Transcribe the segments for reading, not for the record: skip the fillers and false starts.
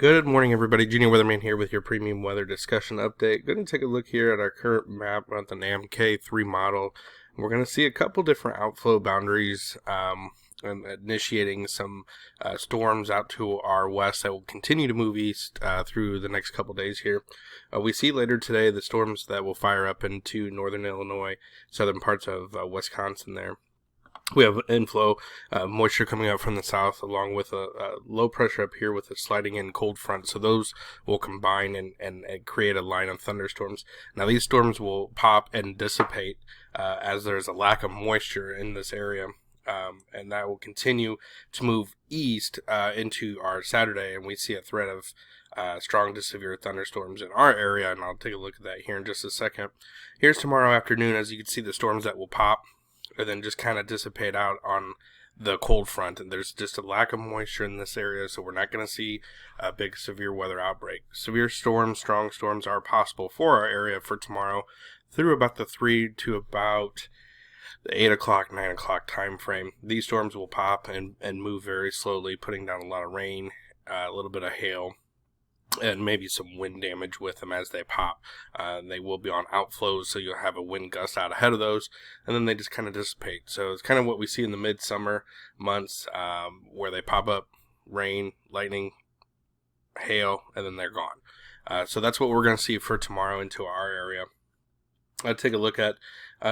Good morning, everybody. Junior Weatherman here with your premium weather discussion update. Going to take a look here at our current map on the NAM-K3 model. We're going to see a couple different outflow boundaries and initiating some storms out to our west that will continue to move east through the next couple days here. We see later today the storms that will fire up into northern Illinois, southern parts of Wisconsin there. We have inflow moisture coming up from the south, along with a low pressure up here with a sliding in cold front. So those will combine and create a line of thunderstorms. Now these storms will pop and dissipate as there's a lack of moisture in this area. And that will continue to move east into our Saturday, and we see a threat of strong to severe thunderstorms in our area, and I'll take a look at that here in just a second. Here's tomorrow afternoon. As you can see, the storms that will pop and then just kind of dissipate out on the cold front, and there's just a lack of moisture in this area, so we're not going to see a big severe weather outbreak. Severe storms, strong storms are possible for our area for tomorrow through about the 3 to about the 8 o'clock, 9 o'clock time frame. These storms will pop and move very slowly, putting down a lot of rain, a little bit of hail, and maybe some wind damage with them as they pop. They will be on outflows, so you'll have a wind gust out ahead of those, and then they just kind of dissipate. So it's kind of what we see in the midsummer months, where they pop up, rain, lightning, hail, and then they're gone. So that's what we're going to see for tomorrow into our area. I'll take a look at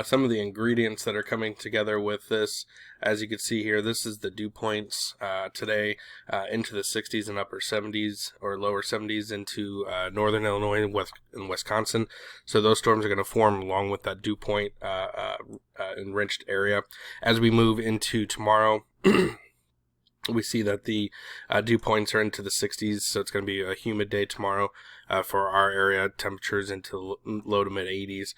some of the ingredients that are coming together with this. As you can see here, this is the dew points today into the 60s and upper 70s or lower 70s into northern Illinois and Wisconsin. So those storms are going to form along with that dew point enriched area. As we move into tomorrow, we see that the dew points are into the 60s, so it's going to be a humid day tomorrow for our area. Temperatures into low to mid 80s,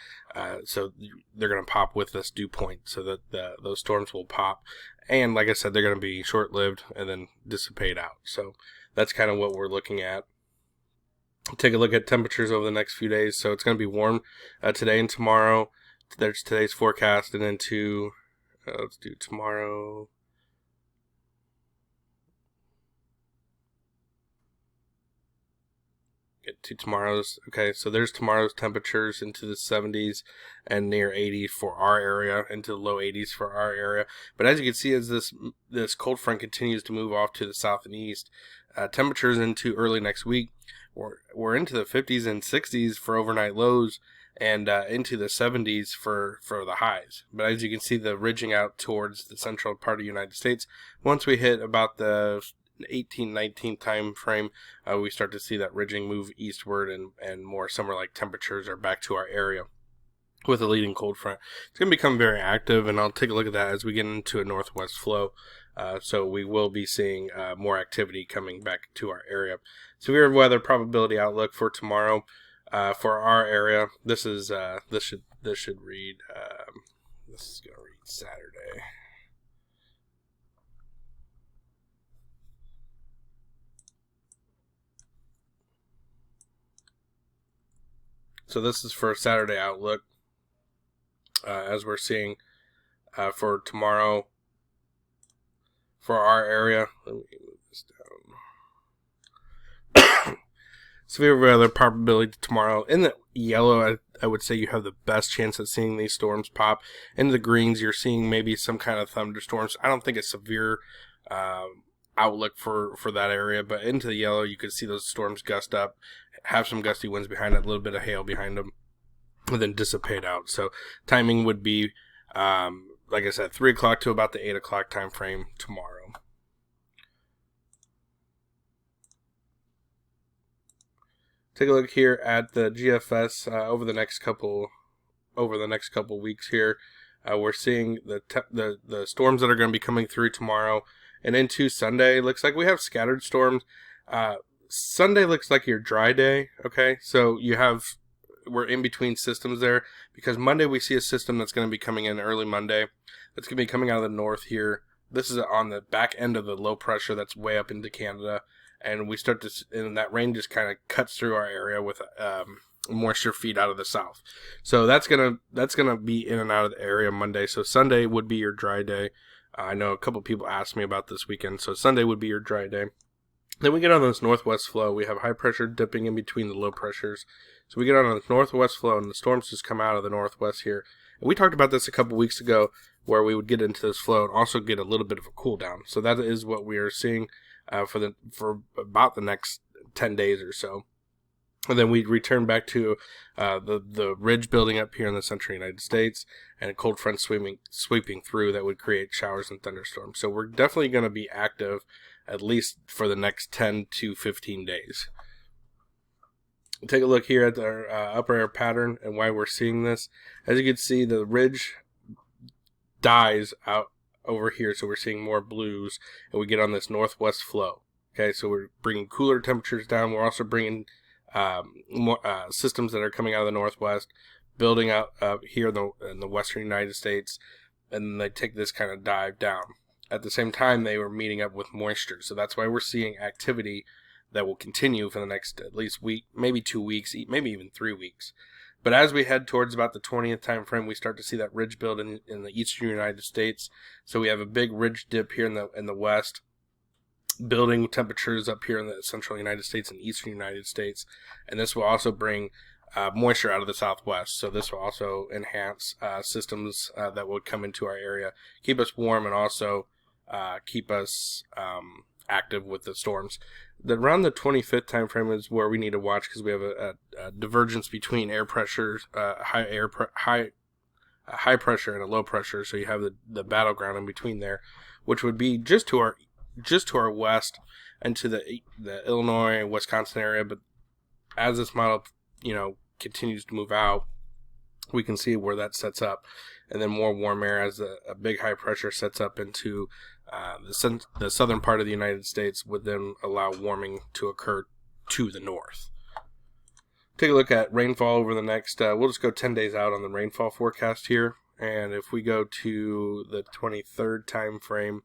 so they're going to pop with this dew point, so that those storms will pop. And like I said, they're going to be short-lived and then dissipate out. So that's kind of what we're looking at. Take a look at temperatures over the next few days. So it's going to be warm today and tomorrow. There's today's forecast, and into let's do tomorrow. Get to tomorrow's. Okay, so there's tomorrow's temperatures into the 70s and near 80 for our area, into the low 80s for our area. But as you can see, as this cold front continues to move off to the south and east, temperatures into early next week, we're into the 50s and 60s for overnight lows, and into the 70s for the highs. But as you can see, the ridging out towards the central part of the United States, once we hit about the 18-19 time frame, we start to see that ridging move eastward, and more summer-like temperatures are back to our area with a leading cold front. It's going to become very active, and I'll take a look at that as we get into a northwest flow. So we will be seeing more activity coming back to our area. Severe weather probability outlook for tomorrow for our area. This is this should read. This is going to read Saturday. So this is for Saturday outlook, as we're seeing for tomorrow for our area. Let me move this down. Severe weather probability tomorrow. In the yellow, I would say you have the best chance of seeing these storms pop. In the greens, you're seeing maybe some kind of thunderstorms. I don't think a severe outlook for that area, but into the yellow, you could see those storms gust up, have some gusty winds behind it, a little bit of hail behind them, and then dissipate out. So timing would be, like I said, 3 o'clock to about the 8 o'clock time frame tomorrow. Take a look here at the GFS over the next couple weeks here. We're seeing the storms that are going to be coming through tomorrow and into Sunday. Looks like we have scattered storms. Sunday looks like your dry day. Okay, so we're in between systems there, because Monday we see a system that's going to be coming in early Monday. That's going to be coming out of the north here. This is on the back end of the low pressure that's way up into Canada, and we start to, and that rain just kind of cuts through our area with moisture feed out of the south. So that's gonna be in and out of the area Monday. So Sunday would be your dry day. I know a couple people asked me about this weekend, so Sunday would be your dry day. Then we get on this northwest flow. We have high pressure dipping in between the low pressures. So we get on this northwest flow, and the storms just come out of the northwest here. And we talked about this a couple weeks ago, where we would get into this flow and also get a little bit of a cool down. So that is what we are seeing for about the next 10 days or so. And then we return back to the ridge building up here in the central United States, and a cold front sweeping through that would create showers and thunderstorms. So we're definitely going to be active at least for the next 10 to 15 days. Take a look here at our upper air pattern and why we're seeing this. As you can see, the ridge dies out over here, so we're seeing more blues, and we get on this northwest flow. Okay, so we're bringing cooler temperatures down. We're also bringing more systems that are coming out of the northwest, building out here in the western United States, and then they take this kind of dive down. At the same time, they were meeting up with moisture, so that's why we're seeing activity that will continue for the next at least week, maybe 2 weeks, maybe even 3 weeks. But as we head towards about the 20th time frame, we start to see that ridge build in the eastern United States. So we have a big ridge dip here in the west, building temperatures up here in the central United States and eastern United States. And this will also bring moisture out of the southwest. So this will also enhance systems that will come into our area, keep us warm, and also keep us active with the storms. Around the 25th time frame is where we need to watch, because we have a divergence between air pressures, high pressure and a low pressure. So you have the battleground in between there, which would be just to our west and to the Illinois and Wisconsin area. But as this model continues to move out, we can see where that sets up, and then more warm air as a big high pressure sets up into the southern part of the United States, would then allow warming to occur to the north. Take a look at rainfall over the next, we'll just go 10 days out on the rainfall forecast here. And if we go to the 23rd time frame,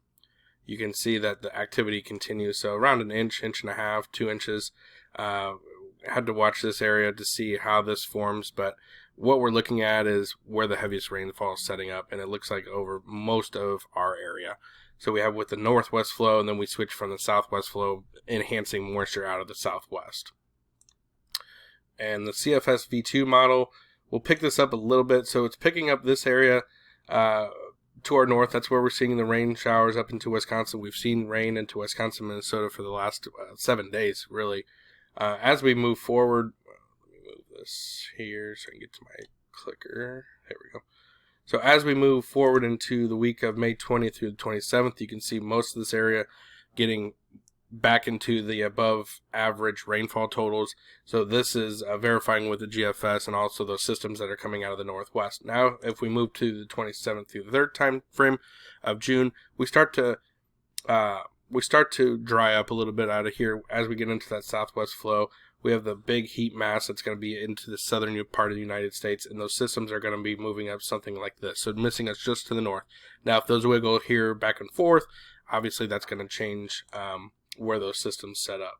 you can see that the activity continues. So around an inch, inch and a half, 2 inches. Had to watch this area to see how this forms, but what we're looking at is where the heaviest rainfall is setting up, and it looks like over most of our area. So we have with the northwest flow, and then we switch from the southwest flow, enhancing moisture out of the southwest. And the CFS V2 model will pick this up a little bit. So it's picking up this area to our north. That's where we're seeing the rain showers up into Wisconsin. We've seen rain into Wisconsin, Minnesota for the last 7 days, really. As we move forward, let me move this here so I can get to my clicker. There we go. So as we move forward into the week of May 20th through the 27th, you can see most of this area getting back into the above average rainfall totals. So this is verifying with the GFS and also those systems that are coming out of the northwest. Now, if we move to the 27th through the 3rd time frame of June, we start to dry up a little bit out of here as we get into that southwest flow. We have the big heat mass that's going to be into the southern part of the United States, and those systems are going to be moving up something like this, so missing us just to the north. Now, if those wiggle here back and forth, obviously that's going to change where those systems set up.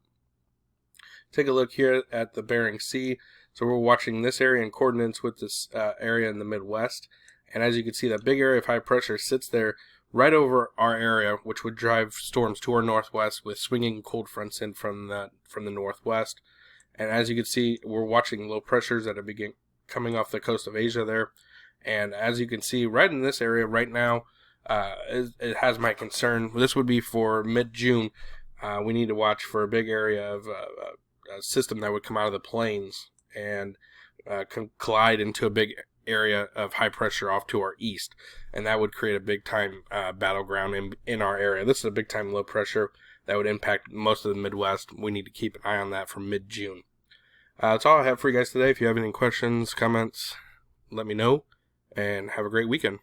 Take a look here at the Bering Sea. So we're watching this area in coordinates with this area in the Midwest, and as you can see, that big area of high pressure sits there right over our area, which would drive storms to our northwest with swinging cold fronts in from the northwest. And as you can see, we're watching low pressures that are coming off the coast of Asia there. And as you can see, right in this area right now, it has my concern. This would be for mid-June. We need to watch for a big area of a system that would come out of the plains and collide into a big area of high pressure off to our east, and that would create a big time battleground in our area. This is a big time low pressure that would impact most of the Midwest. We need to keep an eye on that from mid-June. That's all I have for you guys today. If you have any questions, comments, let me know, and have a great weekend.